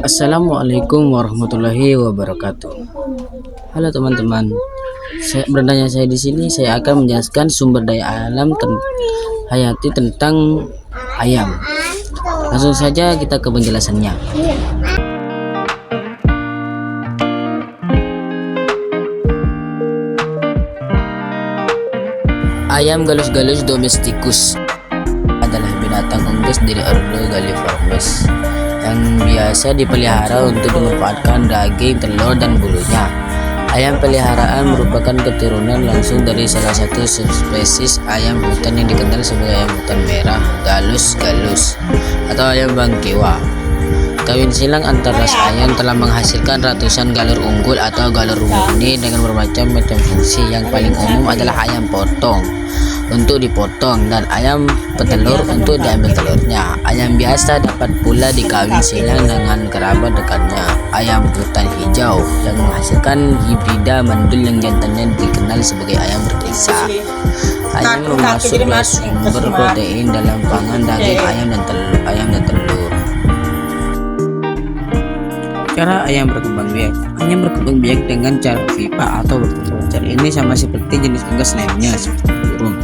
Assalamualaikum warahmatullahi wabarakatuh. Halo teman-teman, saya di sini saya akan menjelaskan sumber daya alam hayati tentang ayam. Langsung saja kita ke penjelasannya. Ayam galus-galus domesticus adalah binatang unggas dari ordo Galliformes yang biasa dipelihara untuk dimanfaatkan daging, telur, dan bulunya. Ayam peliharaan merupakan keturunan langsung dari salah satu subspesies ayam hutan yang dikenal sebagai ayam hutan merah Gallus gallus atau ayam bangkewa. Kawin silang antar ras ayam telah menghasilkan ratusan galur unggul atau galur murni dengan bermacam-macam fungsi. Yang paling umum adalah ayam potong untuk dipotong dan ayam petelur untuk diambil telurnya. Ayam biasa dapat pula dikawin silang dengan kerabat dekatnya, ayam hutan hijau, yang menghasilkan hibrida mandul yang jantannya dikenal sebagai ayam berbisa. Ayam memasuklah sumber protein dalam pangan daging ayam dan telur. Cara ayam berkembang biak. Ayam berkembang biak dengan cara pipa atau bertelur. Cara ini sama seperti jenis unggas lainnya seperti burung.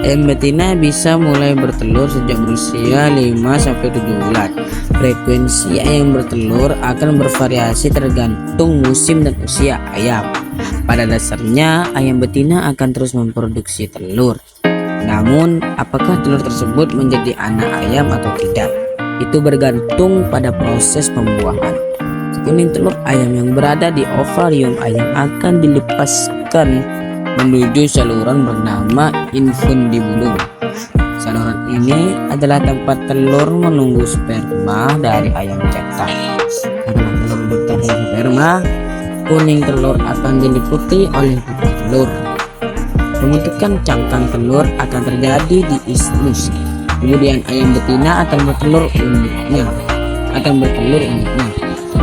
Ayam betina bisa mulai bertelur sejak berusia 5-7 bulan. Frekuensi ayam bertelur akan bervariasi tergantung musim dan usia ayam. Pada dasarnya, ayam betina akan terus memproduksi telur. Namun, apakah telur tersebut menjadi anak ayam atau tidak? Itu bergantung pada proses pembuahan. Kuning telur ayam yang berada di ovarium ayam akan dilepaskan menuju saluran bernama infundibulum. Saluran ini adalah tempat telur menunggu sperma dari ayam jantan. Setelah telur bertemu sperma, kuning telur akan diliputi oleh putih telur. Pembentukan cangkang telur akan terjadi di isthmus. Kemudian ayam betina akan bertelur uniknya.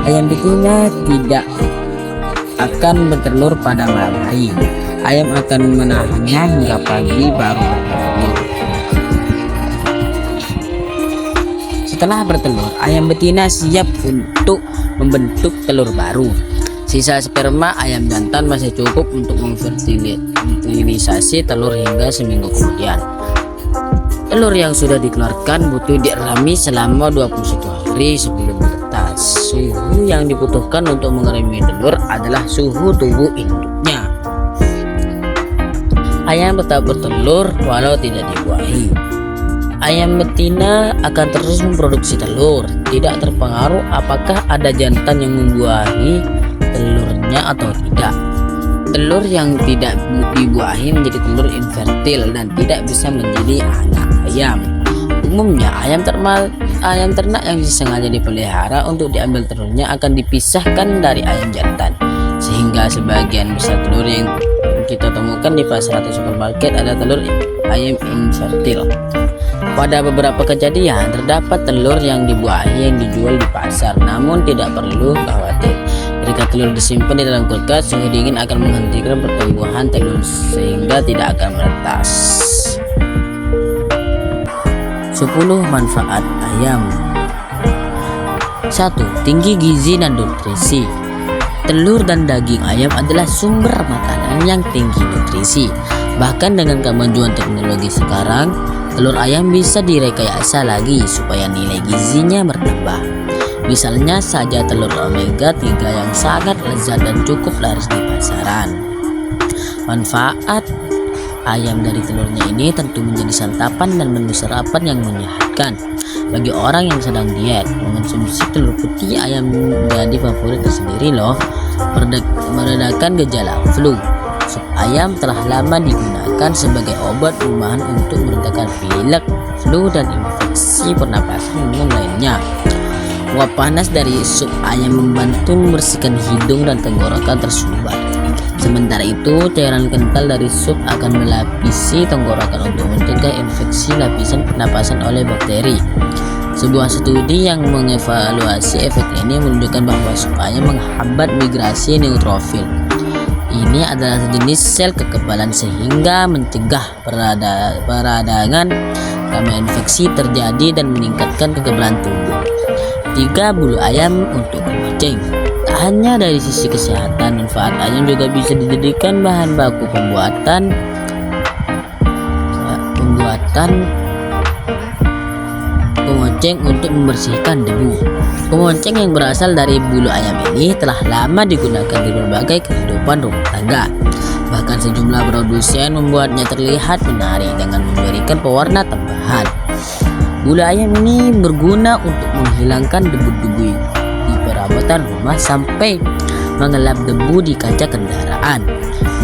Ayam betina tidak akan bertelur pada malam hari. Ayam akan menahannya hingga pagi baru bertelur. Setelah bertelur, ayam betina siap untuk membentuk telur baru. Sisa sperma ayam jantan masih cukup untuk memfertilisasi telur hingga seminggu kemudian. Telur yang sudah dikeluarkan butuh dierami selama 21 hari sebelum menetas. Suhu yang dibutuhkan untuk mengerami telur adalah suhu tubuh induknya. Ayam tetap bertelur walau tidak dibuahi. Ayam betina akan terus memproduksi telur, tidak terpengaruh apakah ada jantan yang membuahi telurnya atau tidak. Telur yang tidak dibuahi menjadi telur infertil dan tidak bisa menjadi anak ayam. Umumnya ayam ternak yang sengaja dipelihara untuk diambil telurnya akan dipisahkan dari ayam jantan, sehingga sebagian besar telur yang kita temukan di pasar atau supermarket adalah telur ayam infertil. Pada beberapa kejadian terdapat telur yang dibuahi yang dijual di pasar, namun tidak perlu khawatir. Jika telur disimpan di dalam kulkas, suhu dingin akan menghentikan pertumbuhan telur sehingga tidak akan menetas. 10 manfaat ayam. 1. Tinggi gizi dan nutrisi. Telur dan daging ayam adalah sumber makanan yang tinggi nutrisi. Bahkan dengan kemajuan teknologi sekarang, telur ayam bisa direkayasa lagi supaya nilai gizinya bertambah. Misalnya saja telur omega 3 yang sangat lezat dan cukup laris di pasaran. Manfaat ayam dari telurnya ini tentu menjadi santapan dan menu sarapan yang menyehatkan. Bagi orang yang sedang diet, mengonsumsi telur putih ayam menjadi favorit tersendiri loh. Meredakan gejala flu. Sup ayam telah lama digunakan sebagai obat rumahan untuk meredakan pilek, flu, dan infeksi pernapasan umum lainnya. Uap panas dari sup ayam membantu membersihkan hidung dan tenggorokan tersumbat. Sementara itu, cairan kental dari sup akan melapisi tenggorokan untuk mencegah infeksi lapisan pernapasan oleh bakteri. Sebuah studi yang mengevaluasi efek ini menunjukkan bahwa sup ayam menghambat migrasi neutrofil. Ini adalah sejenis sel kekebalan sehingga mencegah peradangan karena infeksi terjadi dan meningkatkan kekebalan tubuh. 3 bulu ayam untuk kemoceng. Tak hanya dari sisi kesehatan, manfaat ayam juga bisa dijadikan bahan baku pembuatan kemoceng untuk membersihkan debu. Kemoceng yang berasal dari bulu ayam ini telah lama digunakan di berbagai kehidupan rumah tangga. Bahkan sejumlah produsen membuatnya terlihat menarik dengan memberikan pewarna tambahan. Bulu ayam ini berguna untuk menghilangkan debu-debu di perabotan rumah sampai mengelap debu di kaca kendaraan.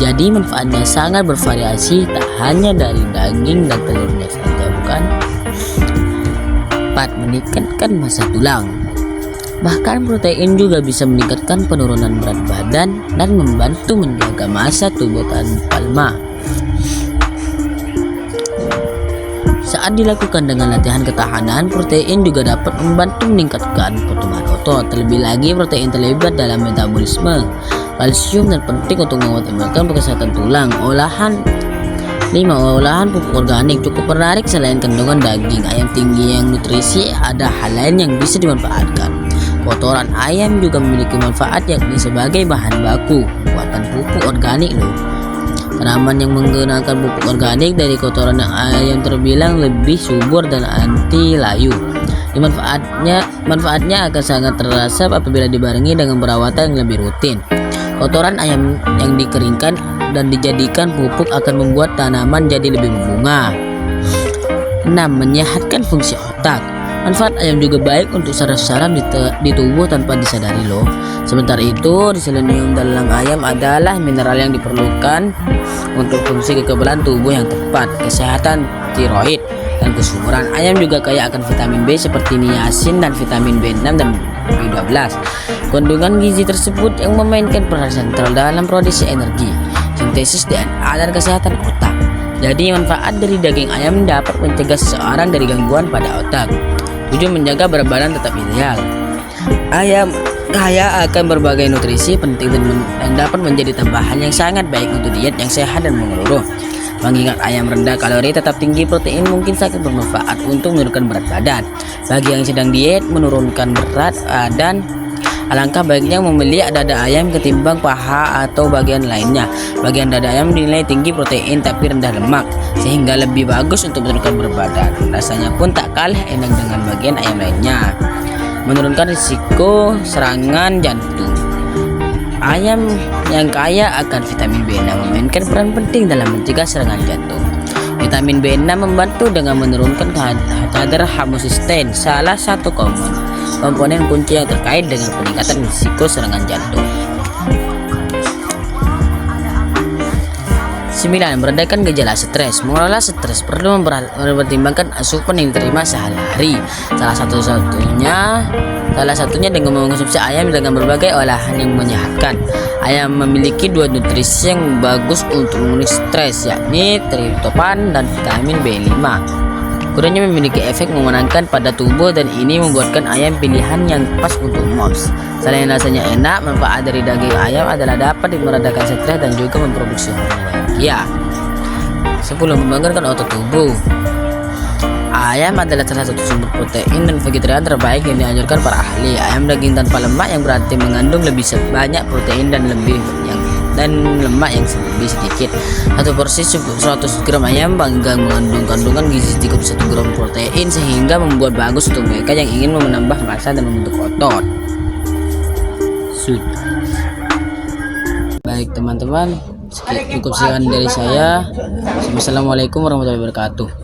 Jadi manfaatnya sangat bervariasi, tak hanya dari daging dan telurnya saja, bukan? 4. Meningkatkan massa tulang. Bahkan protein juga bisa meningkatkan penurunan berat badan dan membantu menjaga massa tubuh tanpa lemak. Saat dilakukan dengan latihan ketahanan, protein juga dapat membantu meningkatkan pertumbuhan otot. Terlebih lagi, protein terlibat dalam metabolisme kalsium dan penting untuk mengoptimalkan kesehatan tulang. Olahan pupuk organik cukup menarik. Selain kandungan daging ayam tinggi yang nutrisi, ada hal lain yang bisa dimanfaatkan. Kotoran ayam juga memiliki manfaat, yakni sebagai bahan baku pembuatan pupuk organik loh. Tanaman yang menggunakan pupuk organik dari kotoran ayam terbilang lebih subur dan anti layu. Manfaatnya akan sangat terasa apabila dibarengi dengan perawatan yang lebih rutin. Kotoran ayam yang dikeringkan dan dijadikan pupuk akan membuat tanaman jadi lebih berbunga. 6. Menyehatkan fungsi otak. Manfaat ayam juga baik untuk saraf-saraf di tubuh tanpa disadari loh. Sementara itu, selenium dalam ayam adalah mineral yang diperlukan untuk fungsi kekebalan tubuh yang tepat, kesehatan tiroid, dan kesuburan. Ayam juga kaya akan vitamin B seperti niacin dan vitamin B6 dan B12. Kandungan gizi tersebut yang memainkan peran sentral dalam produksi energi, sintesis DNA, dan kesehatan otak. Jadi manfaat dari daging ayam dapat mencegah seseorang dari gangguan pada otak. 7. Menjaga berat badan tetap ideal. Ayam kaya akan berbagai nutrisi penting dan dapat menjadi tambahan yang sangat baik untuk diet yang sehat dan menyeluruh. Mengingat ayam rendah kalori tetap tinggi protein, mungkin sangat bermanfaat untuk menurunkan berat badan. Bagi yang sedang diet menurunkan berat badan, alangkah baiknya memilih dada ayam ketimbang paha atau bagian lainnya. Bagian dada ayam dinilai tinggi protein tapi rendah lemak, sehingga lebih bagus untuk menurunkan berat badan. Rasanya pun tak kalah enak dengan bagian ayam lainnya. Menurunkan risiko serangan jantung. Ayam yang kaya akan vitamin B6 memainkan peran penting dalam mencegah serangan jantung. Vitamin B6 membantu dengan menurunkan kadar homocysteine, salah satu komponen kunci yang terkait dengan peningkatan risiko serangan jantung. 9. Meredakan gejala stres. Mengelola stres perlu mempertimbangkan asupan yang diterima sehari-hari. Salah satunya dengan mengonsumsi ayam dengan berbagai olahan yang menyehatkan. Ayam memiliki 2 nutrisi yang bagus untuk memenuhi stres, yakni triptofan dan vitamin B5. Keduanya memiliki efek memenangkan pada tubuh dan ini membuatkan ayam pilihan yang pas untuk moms. Selain rasanya enak, manfaat dari daging ayam adalah dapat meredakan stres dan juga memproduksi hormon bahagia. 10. Membangkitkan otot tubuh. Ayam adalah salah satu sumber protein dan vegetarian terbaik yang dianjurkan para ahli. Ayam daging tanpa lemak yang berarti mengandung lebih banyak protein dan lemak yang lebih sedikit. Satu porsi 100 gram ayam mengandung kandungan gizi 31 gram protein, sehingga membuat bagus untuk mereka yang ingin menambah massa dan membentuk otot. Sudah. Baik teman-teman, cukup sekian dari saya. Wassalamualaikum warahmatullahi wabarakatuh.